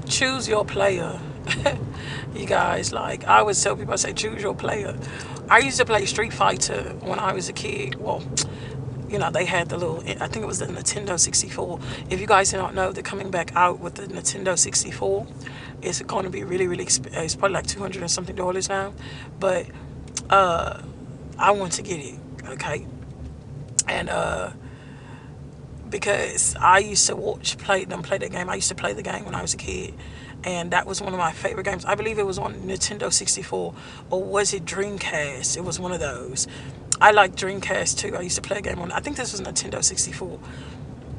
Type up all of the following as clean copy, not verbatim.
choose your player. You guys, like, I always tell people, I say, choose your player. I used to play Street Fighter when I was a kid. Well, they had the little, I think it was the Nintendo 64. If you guys do not know, they're coming back out with the Nintendo 64. It's going to be really, really, it's probably like $200 and something now. But I want to get it, okay? And because I used to play the game. I used to play the game when I was a kid. And that was one of my favorite games. I believe it was on Nintendo 64, or was it Dreamcast? It was one of those. I like Dreamcast too. I used to play a game on, I think this was Nintendo 64.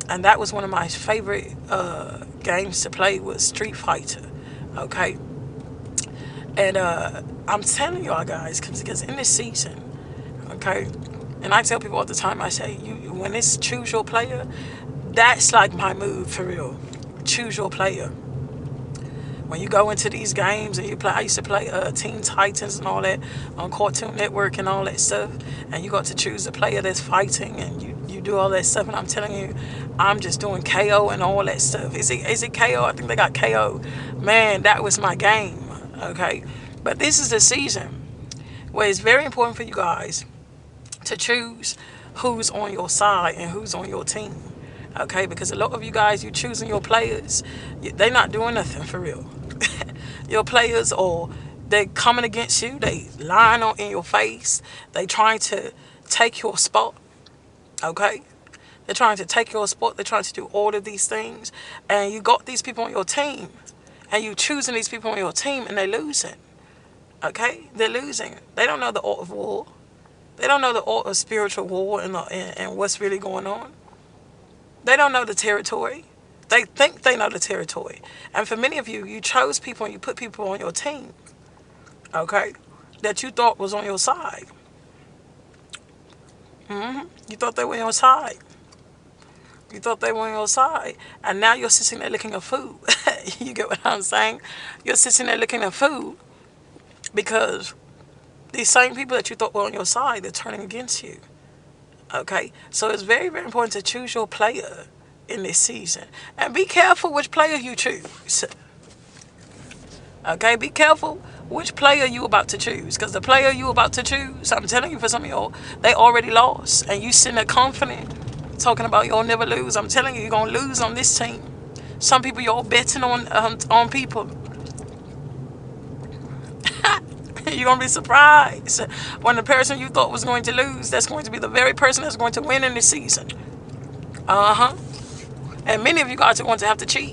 And that was one of my favorite games to play, was Street Fighter. Okay? And I'm telling y'all guys, because in this season, okay, and I tell people all the time, I say, when it's choose your player, that's like my move for real. Choose your player. When you go into these games and you play, I used to play Teen Titans and all that on Cartoon Network and all that stuff, and you got to choose the player that's fighting, and you do all that stuff, and I'm telling you, I'm just doing KO and all that stuff. Is it KO? I think they got KO. Man, that was my game, okay? But this is the season where it's very important for you guys to choose who's on your side and who's on your team, okay? Because a lot of you guys, you choosing your players, they're not doing nothing for real. Your players, or they coming against you, they lying in your face, they trying to take your spot, okay? They're trying to take your spot, they're trying to do all of these things, and you got these people on your team, and you choosing these people on your team, and they're losing, okay? They're losing. They don't know the art of war. They don't know the art of spiritual war and what's really going on. They don't know the territory. They think they know the territory. And for many of you, you chose people and you put people on your team, okay, that you thought was on your side. You thought they were on your side. You thought they were on your side. And now you're sitting there looking at food. You get what I'm saying? You're sitting there looking at food because these same people that you thought were on your side, they're turning against you. Okay? So it's very, very important to choose your player in this season. And be careful which player you choose. Okay? Be careful which player you about to choose. Because the player you about to choose, I'm telling you, for some of y'all, they already lost. And you sitting there confident, talking about you'll never lose. I'm telling you, you're going to lose on this team. Some people, you're betting on people. You're going to be surprised when the person you thought was going to lose, that's going to be the very person that's going to win in this season. And many of you guys are going to have to cheat.